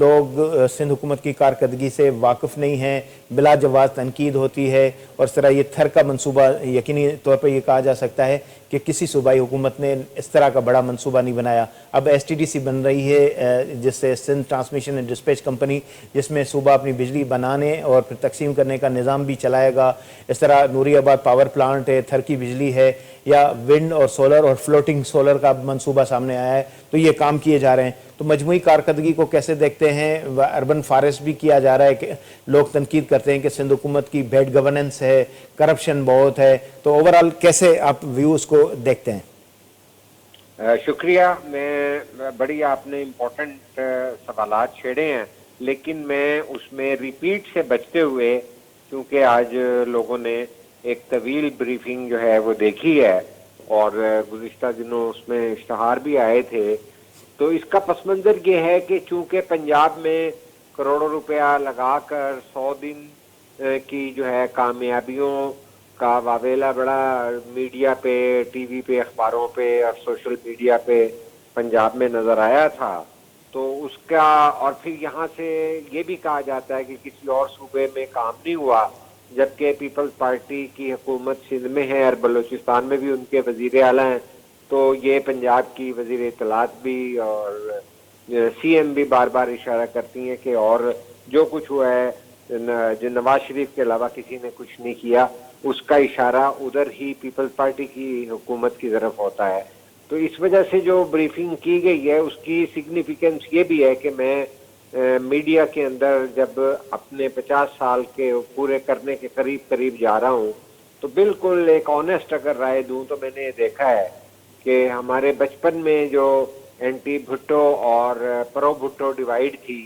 लोग सिंध हुकूमत की कारकर्दगी से वाकिफ़ नहीं हैं बिला जवाज़ तनकीद होती है और इस तरह ये थर का मंसूबा यकीनी तौर पर यह कहा जा सकता है कि किसी सूबाई हुकूमत ने इस तरह का बड़ा मंसूबा नहीं बनाया अब STDC बन रही है जिससे Sindh transmission and dispatch company जिसमें सूबा अपनी बिजली बनाने और फिर तकसीम करने का निज़ाम भी चलाएगा इस तरह नूरियाबाद पावर प्लांट है थर की बिजली है या विंड और सोलर और फ्लोटिंग सोलर का मंसूबा सामने आया है तो ये काम किए जा रहे हैं तो मजमूई कारकर्दगी को कैसे देखते हैं अर्बन फॉरेस्ट भी किया जा रहा है कि लोग तनकीद करते हैं कि सिंध हुकूमत की बैड गवर्नेंस है करप्शन बहुत है तो ओवरऑल कैसे आप व्यूज़ को देखते हैं शुक्रिया मैं बड़ी आपने इम्पोर्टेंट सवालात छेड़े हैं लेकिन मैं उसमें रिपीट से बचते हुए क्योंकि आज लोगों ने एक तवील ब्रीफिंग जो है वो देखी है और गुज़िश्ता दिनों उसमें इश्तहार भी आए थे तो इसका पस मंज़र ये है कि चूंकि पंजाब में करोड़ों रुपया लगाकर 100 दिन की जो है कामयाबियों का वावेला बड़ा मीडिया पे टीवी पे अखबारों पे और सोशल मीडिया पे पंजाब में नज़र आया था तो उसका और फिर यहाँ से ये भी कहा जाता है कि किसी और सूबे में काम नहीं हुआ जबकि पीपल्स पार्टी की हुकूमत सिंध में है और बलूचिस्तान में भी उनके वज़ीर आला हैं तो ये पंजाब की वज़ीर इत्तलात भी और CM भी बार बार इशारा करती हैं कि और जो कुछ हुआ है जो नवाज शरीफ के अलावा किसी ने कुछ नहीं किया उसका इशारा उधर ही पीपल्स पार्टी की हुकूमत की तरफ होता है तो इस वजह से जो ब्रीफिंग की गई है उसकी सिग्निफिकेंस ये भी है कि मैं मीडिया के अंदर जब अपने 50 साल के पूरे करने के करीब करीब जा रहा हूँ तो बिल्कुल एक ऑनेस्ट अगर राय दूँ तो मैंने देखा है कि हमारे बचपन में जो एंटी भुट्टो और प्रो भुट्टो डिवाइड थी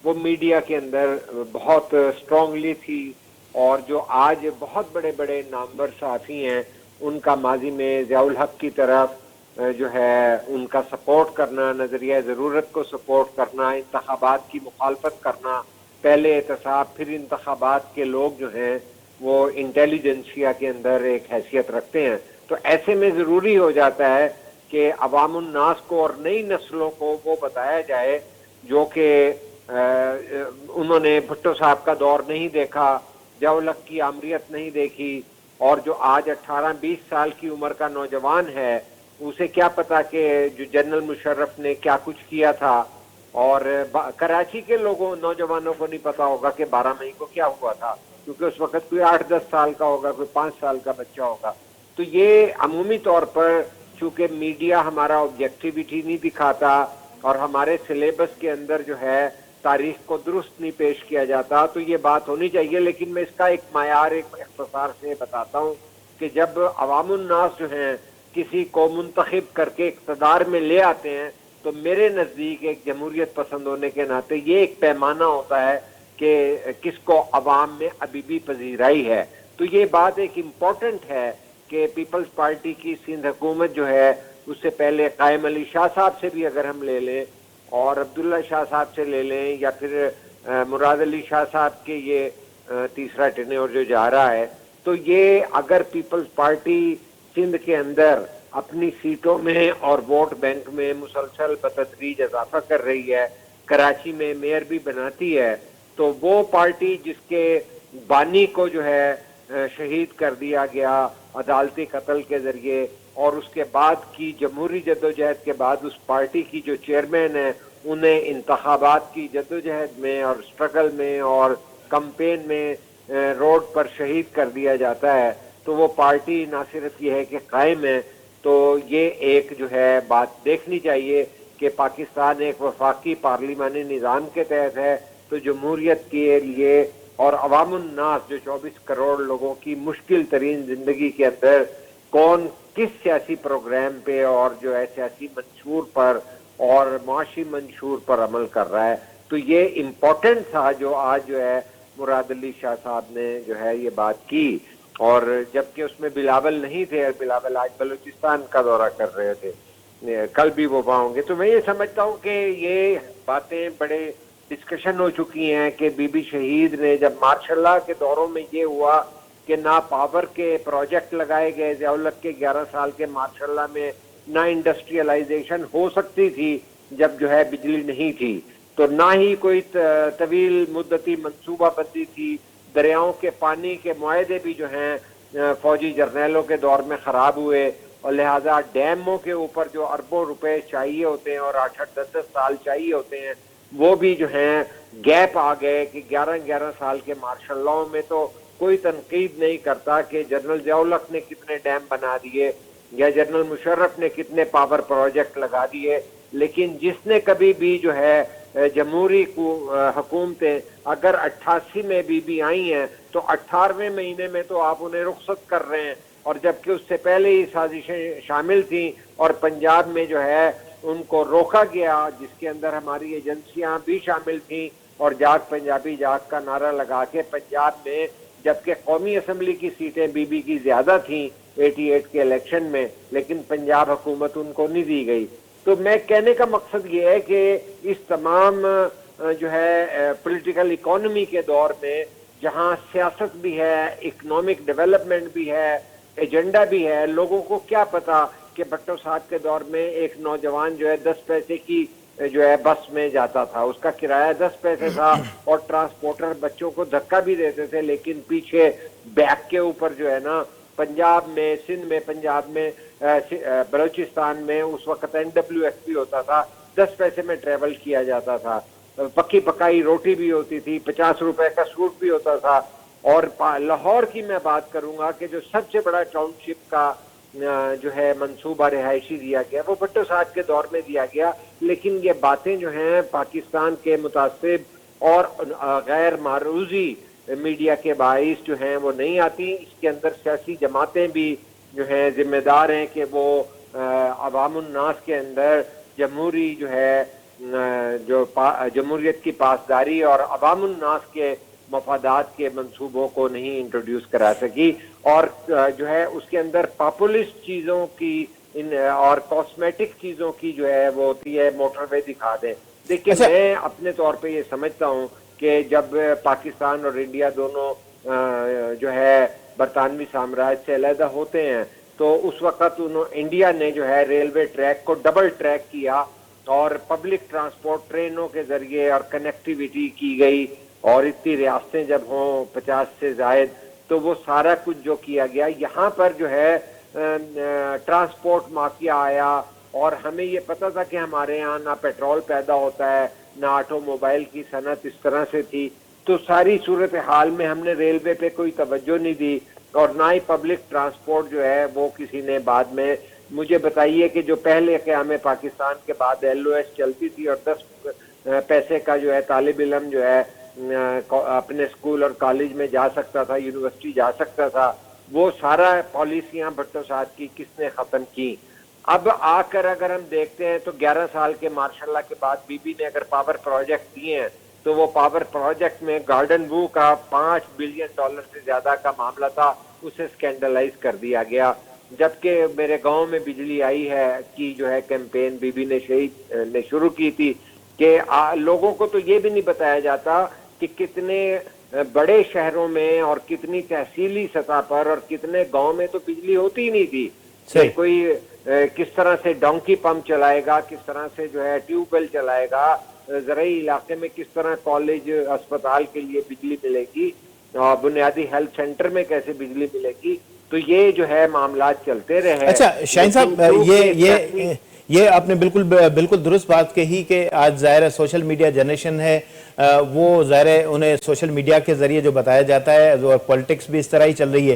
वो मीडिया के अंदर बहुत स्ट्रांगली थी और जो आज बहुत बड़े बड़े नामवर सहाफ़ी हैं उनका माजी में ज़ियाउल हक की तरफ जो है उनका सपोर्ट करना नज़रिया ज़रूरत को सपोर्ट करना इंतखाबात की मुखालफत करना पहले एहतसाब फिर इंतखाबात के लोग जो हैं वो इंटेलिजेंसिया के अंदर एक हैसियत रखते हैं तो ऐसे में ज़रूरी हो जाता है कि अवामुन नास को और नई नस्लों को वो बताया जाए जो कि उन्होंने भुट्टो साहब का दौर नहीं देखा ज़ियाउल हक की आमरीत नहीं देखी और जो आज 18-20 साल की उम्र का नौजवान है उसे क्या पता कि जो जनरल मुशर्रफ ने क्या कुछ किया था और कराची के लोगों नौजवानों को नहीं पता होगा कि 12 मई को क्या हुआ था क्योंकि उस वक्त कोई 8-10 साल का होगा कोई 5 साल का बच्चा होगा तो ये अमूमी तौर पर चूंकि मीडिया हमारा ऑब्जेक्टिविटी नहीं दिखाता और हमारे सिलेबस के अंदर जो है तारीख को दुरुस्त नहीं पेश किया जाता तो ये बात होनी चाहिए लेकिन मैं इसका एक मायार एक इख्तिसार से बताता हूँ कि जब अवामुन नास जो हैं किसी को मुंतखब करके इक़्तिदार में ले आते हैं तो मेरे नज़दीक एक जमहूरियत पसंद होने के नाते ये एक पैमाना होता है कि किसको अवाम में अभी भी पजीराई है تو یہ بات ایک امپورٹنٹ ہے کہ پیپلز پارٹی کی سندھ حکومت جو ہے اس سے پہلے قائم علی شاہ صاحب سے بھی اگر ہم لے لیں اور عبداللہ شاہ صاحب سے لے لیں یا پھر مراد علی شاہ صاحب کے یہ تیسرا ٹینیور جو جا رہا ہے، تو یہ اگر پیپلز پارٹی سندھ کے اندر اپنی سیٹوں میں اور ووٹ بینک میں مسلسل بتدریج اضافہ کر رہی ہے، کراچی میں میئر بھی بناتی ہے، تو وہ پارٹی جس کے بانی کو جو ہے شہید کر دیا گیا عدالتی قتل کے ذریعے، اور اس کے بعد کی جمہوری جدوجہد کے بعد اس پارٹی کی جو چیئرمین ہے انہیں انتخابات کی جدوجہد میں اور سٹرگل میں اور کمپین میں روڈ پر شہید کر دیا جاتا ہے، تو وہ پارٹی نہ صرف یہ ہے کہ قائم ہے، تو یہ ایک جو ہے بات دیکھنی چاہیے کہ پاکستان ایک وفاقی پارلیمانی نظام کے تحت ہے، تو جمہوریت کے لیے اور عوام الناس جو 24 کروڑ لوگوں کی مشکل ترین زندگی کے اندر کون کس سیاسی پروگرام پہ اور جو ہے سیاسی منشور پر اور معاشی منشور پر عمل کر رہا ہے، تو یہ امپورٹنٹ تھا جو آج جو ہے مراد علی شاہ صاحب نے جو ہے یہ بات کی، اور جبکہ اس میں بلاول نہیں تھے، بلاول آج بلوچستان کا دورہ کر رہے تھے، کل بھی وہ وہاں ہوں گے، تو میں یہ سمجھتا ہوں کہ یہ باتیں بڑے ڈسکشن ہو چکی ہیں کہ بی بی شہید نے جب مارشاء اللہ کے دوروں میں یہ ہوا کہ نہ پاور کے پروجیکٹ لگائے گئے ضیاء الحق کے 11 سال کے مارشاء اللہ میں، نہ انڈسٹریلائزیشن ہو سکتی تھی جب جو ہے بجلی نہیں تھی، تو نہ ہی کوئی طویل مدتی منصوبہ بندی تھی، دریاؤں کے پانی کے معاہدے بھی جو ہیں فوجی جرنیلوں کے دور میں خراب ہوئے، اور لہذا ڈیموں کے اوپر جو اربوں روپے چاہیے ہوتے ہیں اور 8-8 10 سال چاہیے ہوتے ہیں وہ بھی جو ہیں گیپ آ گئے کہ 11 سال کے مارشل لاء میں تو کوئی تنقید نہیں کرتا کہ جنرل ضیاء الحق نے کتنے ڈیم بنا دیے یا جنرل مشرف نے کتنے پاور پروجیکٹ لگا دیے، لیکن جس نے کبھی بھی جو ہے جمہوری حکومتیں اگر 88 میں بھی آئی ہیں تو 18ویں مہینے میں تو آپ انہیں رخصت کر رہے ہیں، اور جبکہ اس سے پہلے ہی سازشیں شامل تھیں اور پنجاب میں جو ہے ان کو روکا گیا، جس کے اندر ہماری ایجنسیاں بھی شامل تھیں، اور جاگ پنجابی جاگ کا نعرہ لگا کے پنجاب میں جبکہ قومی اسمبلی کی سیٹیں بی بی کی زیادہ تھیں 88 کے الیکشن میں، لیکن پنجاب حکومت ان کو نہیں دی گئی۔ تو میں کہنے کا مقصد یہ ہے کہ اس تمام جو ہے پولیٹیکل اکانومی کے دور میں جہاں سیاست بھی ہے، اکنامک ڈیولپمنٹ بھی ہے، ایجنڈا بھی ہے، لوگوں کو کیا پتا کہ بھٹو صاحب کے دور میں ایک نوجوان جو ہے 10 پیسے کی جو ہے بس میں جاتا تھا، اس کا کرایہ 10 پیسے تھا، اور ٹرانسپورٹر بچوں کو دھکا بھی دیتے تھے، لیکن پیچھے بیک کے اوپر جو ہے نا پنجاب میں، سندھ میں، پنجاب میں، بلوچستان میں اس وقت NWSP ہوتا تھا، 10 پیسے میں ٹریول کیا جاتا تھا، پکی پکائی روٹی بھی ہوتی تھی، 50 روپے کا سوٹ بھی ہوتا تھا، اور لاہور کی میں بات کروں گا کہ جو سب سے بڑا ٹاؤن شپ کا جو ہے منصوبہ رہائشی دیا گیا وہ بھٹو صاحب کے دور میں دیا گیا، لیکن یہ باتیں جو ہیں پاکستان کے متعصب اور غیر معروضی میڈیا کے باعث جو ہیں وہ نہیں آتی، اس کے اندر سیاسی جماعتیں بھی جو ہیں ذمہ دار ہیں کہ وہ عوام الناس کے اندر جمہوری جو ہے جو جمہوریت کی پاسداری اور عوام الناس کے مفادات کے منصوبوں کو نہیں انٹروڈیوس کرا سکی، اور جو ہے اس کے اندر پاپولسٹ چیزوں کی اور کاسمیٹک چیزوں کی جو ہے وہ ہوتی ہے موٹر وے دکھا دیں۔ دیکھیں میں اپنے طور پہ یہ سمجھتا ہوں کہ جب پاکستان اور انڈیا دونوں جو ہے برطانوی سامراج سے علیحدہ ہوتے ہیں تو اس وقت انڈیا نے جو ہے ریلوے ٹریک کو ڈبل ٹریک کیا اور پبلک ٹرانسپورٹ ٹرینوں کے ذریعے اور کنیکٹیویٹی کی گئی، اور اتنی ریاستیں جب ہوں 50 سے زائد تو وہ سارا کچھ جو کیا گیا، یہاں پر جو ہے ٹرانسپورٹ مافیا آیا، اور ہمیں یہ پتہ تھا کہ ہمارے یہاں نہ پیٹرول پیدا ہوتا ہے نہ آٹو موبائل کی صنعت اس طرح سے تھی، تو ساری صورتحال میں ہم نے ریلوے پہ کوئی توجہ نہیں دی، اور نہ ہی پبلک ٹرانسپورٹ جو ہے وہ کسی نے بعد میں مجھے بتائیے کہ جو پہلے قیام پاکستان کے بعد LOS چلتی تھی اور 10 پیسے کا جو ہے طالب علم جو ہے اپنے اسکول اور کالج میں جا سکتا تھا، یونیورسٹی جا سکتا تھا، وہ سارا پالیسیاں بھٹو صاحب کی کس نے ختم کی۔ اب آ کر اگر ہم دیکھتے ہیں تو 11 سال کے مارشاء اللہ کے بعد بی بی نے اگر پاور پروجیکٹ دیے ہیں تو وہ پاور پروجیکٹ میں گارڈن وو کا $5 بلین سے زیادہ کا معاملہ تھا، اسے سکینڈلائز کر دیا گیا. جبکہ میرے گاؤں میں بجلی آئی ہے کی جو ہے کیمپین بی بی نے شہید نے شروع کی تھی کہ لوگوں کو تو یہ بھی نہیں بتایا جاتا کہ کتنے بڑے شہروں میں اور کتنی تحصیلی سطح پر اور کتنے گاؤں میں تو بجلی ہوتی ہی نہیں تھی. کوئی کس طرح سے ڈونکی پمپ چلائے گا، کس طرح سے جو ہے ٹیوب ویل چلائے گا، زرعی علاقے میں کس طرح کالج اسپتال کے لیے بجلی ملے گی، بنیادی ہیلتھ سینٹر میں کیسے بجلی ملے گی. تو یہ جو ہے معاملات چلتے رہے. اچھا شاہین صاحب، یہ آپ نے بالکل درست بات کہی کہ آج ظاہر سوشل میڈیا جنریشن ہے، وہ ظاہر انہیں سوشل میڈیا کے ذریعے جو بتایا جاتا ہے، اور پولیٹکس بھی اس طرح ہی چل رہی ہے.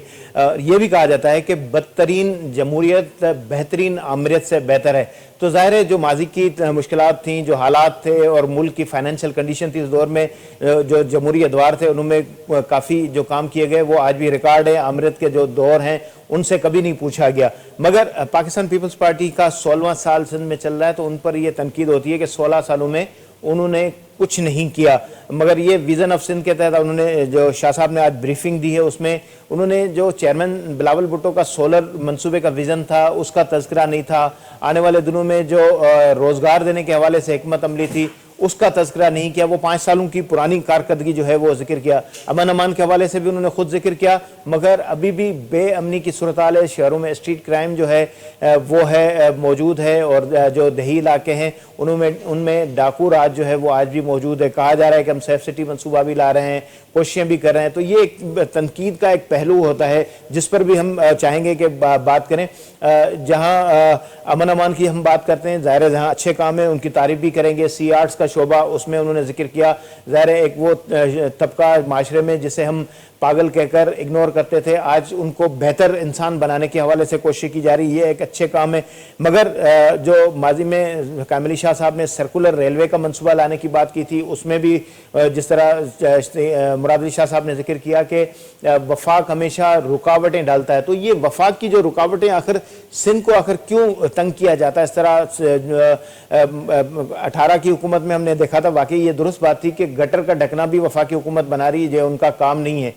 یہ بھی کہا جاتا ہے کہ بدترین جمہوریت بہترین آمریت سے بہتر ہے. تو ظاہر ہے جو ماضی کی مشکلات تھیں، جو حالات تھے اور ملک کی فائنینشیل کنڈیشن تھی اس دور میں، جو جمہوری ادوار تھے انہوں میں کافی جو کام کیے گئے وہ آج بھی ریکارڈ ہے. آمریت کے جو دور ہیں ان سے کبھی نہیں پوچھا گیا. مگر پاکستان پیپلز پارٹی کا 16واں سال سندھ میں چل رہا ہے تو ان پر یہ تنقید ہوتی ہے کہ 16 سالوں میں انہوں نے کچھ نہیں کیا. مگر یہ ویژن آف سندھ کے تحت انہوں نے جو شاہ صاحب نے آج بریفنگ دی ہے اس میں انہوں نے جو چیئرمین بلاول بھٹو کا سولر منصوبے کا ویژن تھا اس کا تذکرہ نہیں تھا. آنے والے دنوں میں جو روزگار دینے کے حوالے سے حکمت عملی تھی اس کا تذکرہ نہیں کیا. وہ 5 سالوں کی پرانی کارکردگی جو ہے وہ ذکر کیا. امن امان کے حوالے سے بھی انہوں نے خود ذکر کیا. مگر ابھی بھی بے امنی کی صورتحال ہے، شہروں میں اسٹریٹ کرائم جو ہے وہ ہے موجود ہے، اور جو دیہی علاقے ہیں ان میں ڈاکو راج جو ہے وہ آج بھی موجود ہے. کہا جا رہا ہے کہ ہم سیف سٹی منصوبہ بھی لا رہے ہیں، کوششیں بھی کر رہے ہیں. تو یہ ایک تنقید کا ایک پہلو ہوتا ہے جس پر بھی ہم چاہیں گے کہ بات کریں. جہاں امن امان کی ہم بات کرتے ہیں، ظاہر ہے جہاں اچھے کام ہیں ان کی تعریف بھی کریں گے. سی آرٹس کا شعبہ اس میں انہوں نے ذکر کیا. ظاہر ہے ایک وہ طبقہ معاشرے میں جسے ہم پاگل کہہ کر اگنور کرتے تھے، آج ان کو بہتر انسان بنانے کے حوالے سے کوشش کی جا رہی ہے، یہ ایک اچھے کام ہے. مگر جو ماضی میں قائم علی شاہ صاحب نے سرکولر ریلوے کا منصوبہ لانے کی بات کی تھی اس میں بھی جس طرح مراد علی شاہ صاحب نے ذکر کیا کہ وفاق ہمیشہ رکاوٹیں ڈالتا ہے. تو یہ وفاق کی جو رکاوٹیں آخر سندھ کو آخر کیوں تنگ کیا جاتا ہے اس طرح؟ 18 کی حکومت میں ہم نے دیکھا تھا، واقعی یہ درست بات تھی کہ گٹر کا ڈھکنا بھی وفاقی حکومت بنا رہی ہے، جو ان کا کام نہیں ہے.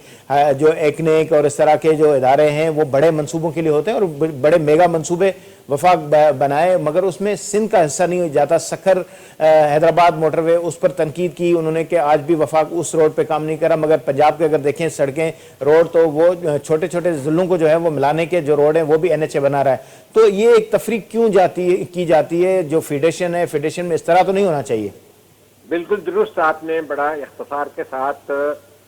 جو ایکنیک اور اس طرح کے جو ادارے ہیں وہ بڑے منصوبوں کے لیے ہوتے ہیں اور بڑے میگا منصوبے وفاق بنائے، مگر اس میں سندھ کا حصہ نہیں جاتا. سکھر حیدرآباد موٹر وے اس پر تنقید کی انہوں نے کہ آج بھی وفاق اس روڈ پہ کام نہیں کرا. مگر پنجاب کے اگر دیکھیں سڑکیں روڈ تو وہ چھوٹے چھوٹے ضلعوں کو جو ہے وہ ملانے کے جو روڈ ہیں وہ بھی NHA بنا رہا ہے. تو یہ ایک تفریق کیوں کی جاتی ہے؟ جو فیڈریشن ہے، فیڈریشن میں اس طرح تو نہیں ہونا چاہیے. بالکل درست، آپ نے بڑا اختصار کے ساتھ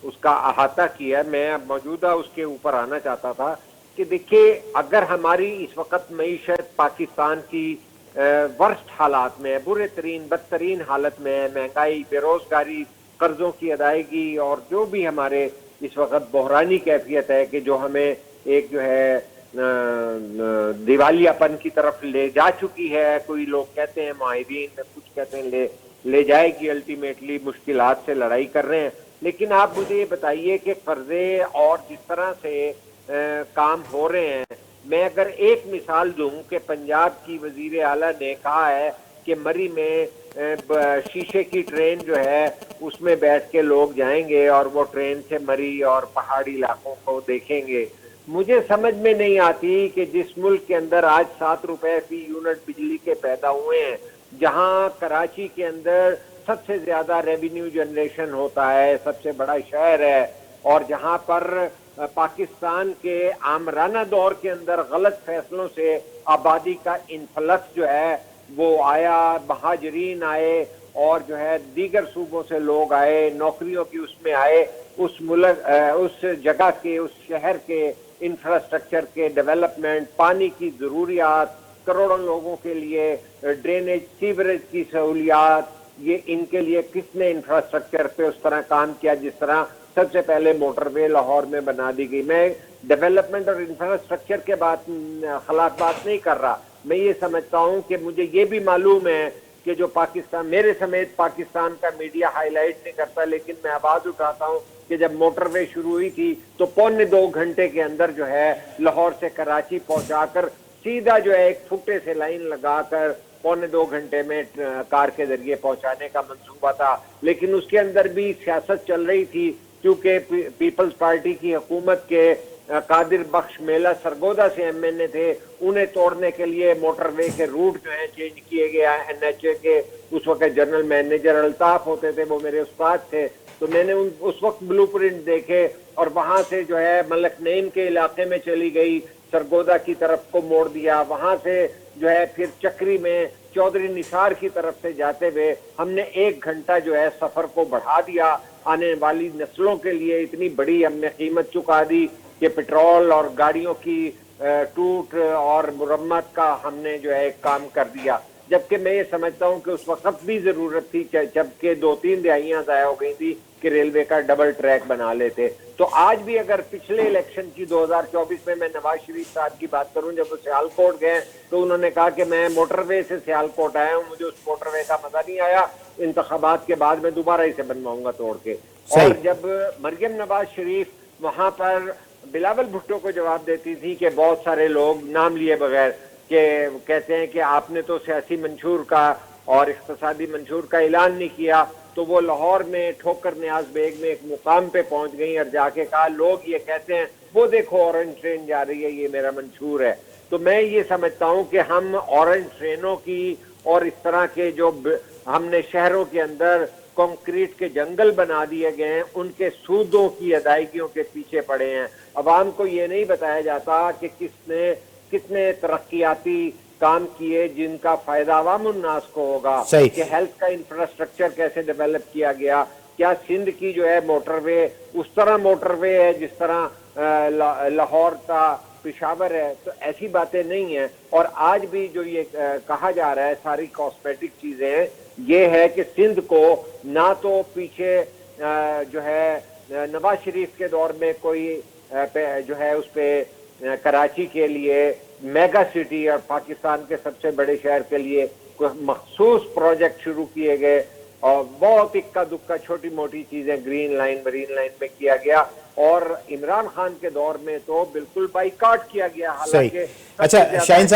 اس کا احاطہ کیا. میں اب موجودہ اس کے اوپر آنا چاہتا تھا کہ دیکھیے اگر ہماری اس وقت معیشت پاکستان کی ورسٹ حالات میں، برے ترین بدترین حالت میں، مہنگائی، بے روزگاری، قرضوں کی ادائیگی اور جو بھی ہمارے اس وقت بحرانی کیفیت ہے کہ جو ہمیں ایک جو ہے دیوالیہ پن کی طرف لے جا چکی ہے. کوئی لوگ کہتے ہیں معاہدین، کچھ کہتے ہیں لے جائے گی، الٹیمیٹلی مشکلات سے لڑائی کر رہے ہیں. لیکن آپ مجھے یہ بتائیے کہ قرضے اور جس طرح سے کام ہو رہے ہیں، میں اگر ایک مثال دوں کہ پنجاب کی وزیر اعلیٰ نے کہا ہے کہ مری میں شیشے کی ٹرین جو ہے اس میں بیٹھ کے لوگ جائیں گے اور وہ ٹرین سے مری اور پہاڑی علاقوں کو دیکھیں گے. مجھے سمجھ میں نہیں آتی کہ جس ملک کے اندر آج 7 روپے فی یونٹ بجلی کے پیدا ہوئے ہیں، جہاں کراچی کے اندر سب سے زیادہ ریونیو جنریشن ہوتا ہے، سب سے بڑا شہر ہے، اور جہاں پر پاکستان کے آمرانہ دور کے اندر غلط فیصلوں سے آبادی کا انفلکس جو ہے وہ آیا، مہاجرین آئے اور جو ہے دیگر صوبوں سے لوگ آئے، نوکریوں کی اس میں آئے، اس ملک اس جگہ کے اس شہر کے انفراسٹرکچر کے ڈیولپمنٹ، پانی کی ضروریات، کروڑوں لوگوں کے لیے ڈرینیج سیوریج کی سہولیات، یہ ان کے لیے کس نے انفراسٹرکچر پہ اس طرح کام کیا جس طرح سب سے پہلے موٹر وے لاہور میں بنا دی گئی. میں ڈیولپمنٹ اور انفراسٹرکچر کے خلاف بات نہیں کر رہا. میں یہ سمجھتا ہوں کہ مجھے یہ بھی معلوم ہے کہ جو پاکستان میرے سمیت پاکستان کا میڈیا ہائی لائٹ نہیں کرتا، لیکن میں آواز اٹھاتا ہوں کہ جب موٹر وے شروع ہوئی تھی تو 2.25 گھنٹے کے اندر جو ہے لاہور سے کراچی پہنچا کر سیدھا جو ہے ایک پھٹے سے لائن لگا کر पौने 2 घंटे में कार के जरिए पहुंचाने का मंसूबा था, लेकिन उसके अंदर भी सियासत चल रही थी क्योंकि पीपल्स पार्टी की हुकूमत के कादिर बख्श मेला सरगोदा से एमएनए थे, उन्हें तोड़ने के लिए मोटरवे के रूट जो है चेंज किए गया। एनएचए के उस वक्त जनरल मैनेजर अल्ताफ होते थे, वो मेरे उस्ताद थे, तो मैंने उस वक्त ब्लूप्रिंट देखे और वहां से जो है मलक नईम के इलाके में चली गई, सरगोदा की तरफ को मोड़ दिया, वहां से जो है फिर चक्री में चौधरी निसार की तरफ से जाते हुए हमने 1 घंटा जो है सफर को बढ़ा दिया। आने वाली नस्लों के लिए इतनी बड़ी हमने कीमत चुका दी कि पेट्रोल और गाड़ियों की टूट और मुरम्मत का हमने जो है काम कर दिया, जबकि मैं ये समझता हूँ कि उस वक्त भी जरूरत थी, जबकि 2-3 दिहाइयां ज़ाया हो गई थी कि रेलवे का डबल ट्रैक बना लेते। तो आज भी अगर पिछले इलेक्शन की 2024 में मैं नवाज शरीफ साहब की बात करूं, जब वो सियालकोट गए तो उन्होंने कहा कि मैं मोटरवे से सियालकोट आया हूं, मुझे उस मोटरवे का मजा नहीं आया, इंतखाबात के बाद मैं दोबारा इसे बनवाऊंगा तोड़ के। और जब मरियम नवाज शरीफ वहां पर बिलावल भुट्टो को जवाब देती थी कि बहुत सारे लोग नाम लिए बगैर के कहते हैं कि आपने तो सियासी मंशूर का और इक्तिसादी मंशूर का ऐलान नहीं किया, तो वो लाहौर में ठोकर नियाज बेग में एक मुकाम पे पहुंच गई और जाके कहा लोग ये कहते हैं वो देखो ऑरेंज ट्रेन जा रही है, ये मेरा मंशूर है। तो मैं ये समझता हूं कि हम ऑरेंज ट्रेनों की और इस तरह के जो हमने शहरों के अंदर कंक्रीट के जंगल बना दिए गए हैं, उनके सूदों की अदायगियों के पीछे पड़े हैं। अवाम को ये नहीं बताया जाता कि कितने तरक्याती काम किए जिनका फायदा अवाम उन्नास को होगा, कि हेल्थ का इंफ्रास्ट्रक्चर कैसे डेवलप किया गया, क्या सिंध की जो है मोटरवे उस तरह मोटरवे है जिस तरह लाहौर का पेशावर है, तो ऐसी बातें नहीं है। और आज भी जो ये कहा जा रहा है सारी कॉस्मेटिक चीजें हैं, ये है कि सिंध को ना तो पीछे जो है नवाज शरीफ के दौर में कोई जो है उस पे कराची के लिए मेगा सिटी और पाकिस्तान के सबसे बड़े शहर के लिए कोई मखसूस प्रोजेक्ट शुरू किए गए और बहुत इक्का दुक्का छोटी मोटी चीजें ग्रीन लाइन मरीन लाइन में किया गया, और इमरान खान के दौर में तो बिल्कुल बाइकाट किया गया। हालांकि अच्छा शाहीन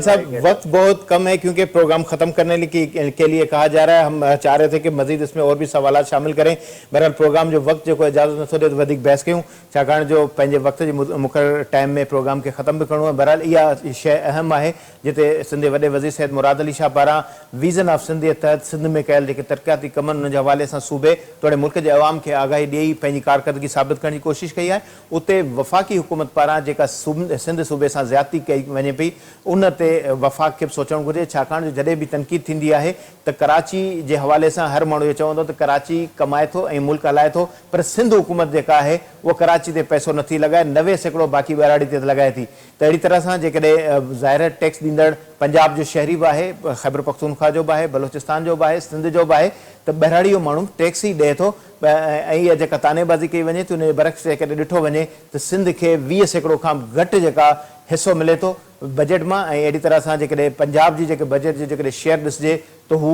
साहब वक्त बहुत कम है क्योंकि प्रोग्राम खत्म करने के लिए कहा जा रहा है, हम चाह रहे थे कि मजीद इसमें और भी सवाल शामिल करें। बहरहाल प्रोग्राम जो वक्त जो इजाज़त नथो ॾिए वधीक बहस कयूं, छाकाणि जो पंहिंजे वक्त जे मुक़रर टाइम में प्रोग्राम के ख़त्म भी करणो आहे। बहरहाल इहा शइ अहम आहे जिते सिंध जे वॾे वज़ीर सैयद मुराद अली शाह पारां विज़न ऑफ सिंध जे तहत सिंध में कयल जेके तरक़ियाती कम उन जे हवाले सां सूबे तोड़े मुल्क जे अवाम खे आगाही ॾेई पंहिंजी कारकर्दगी साबित करण जी कोशिश कई आहे। उते वफ़ाक़ी हुकूमत पारां जेका सिंध सूबे सां ज़्यादती कई वञे पई उन ते वफ़ाक़ खे बि सोचणु घुरिजे, छाकाणि जो जॾहिं बि तनक़ीद थींदी आहे त कराची जे हवाले सां हर माण्हू इहो चवंदो त कराची कमाए थो ऐं मुल्क हलाए थो, पर सिंध हुकूमत जेका आहे उहा कराची ते पैसो नथी लॻाए, 90% बाक़ी ॿियाड़ी ते लॻाए थी। त अहिड़ी तरह सां जेकॾहिं ज़ाहिर टैक्स ॾींदड़ पंजाब जो शहरी बि आहे, ख़ैबर पख्तूनख्वा जो बि आहे, बलोचिस्तान जो बि आहे, सिंध जो बि आहे, त ॿहिराड़ी जो माण्हू टैक्स ई ॾिए थो ऐं इहा जेका तानेबाज़ी कई वञे थी उन जे बरक्स जेकॾहिं ॾिठो वञे त सिंध खे 20% खां घटि जेका हिसो मिले थो बजट मां। ऐं अहिड़ी तरह सां जेकॾहिं पंजाब जी जेके बजट जो जेकॾहिं शेयर ॾिसिजे त हू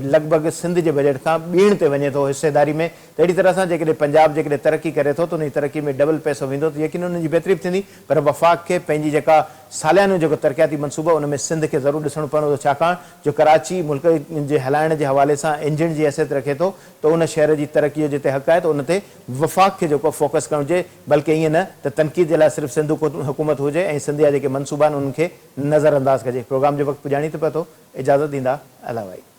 लॻभॻि सिंध जे बजट खां ॿीण ते वञे थो हिसेदारी में। त अहिड़ी तरह सां जेकॾहिं पंजाब जेकॾहिं तरक़ी करे थो त उन जी तरक़ी में डबल पैसो वेंदो त यकीन उन जी बहितरी बि थींदी, पर वफ़ाक़ खे पंहिंजी जेका सालियानो जेको तरक़ियाती मनसूबो उन में सिंध खे ज़रूरु ॾिसणो पवंदो, छाकाणि जो कराची मुल्क जे हलाइण जे हवाले सां इंजन जी हैसियत रखे थो, त उन शहर जी तरक़ी जो जिते हक़ आहे त उन ते वफ़ाक़ खे जेको फोकस करणु हुजे, बल्कि ईअं न त तनक़ीद जे लाइ सिर्फ़ु सिंध हुकूमत हुजे ऐं सिंध जा जेके मनसूबा आहिनि उन्हनि खे नज़र अंदाज़ कजे। प्रोग्राम जो वक़्तु पुॼाणी थो पए थो, इजाज़त ॾींदा अला भाई।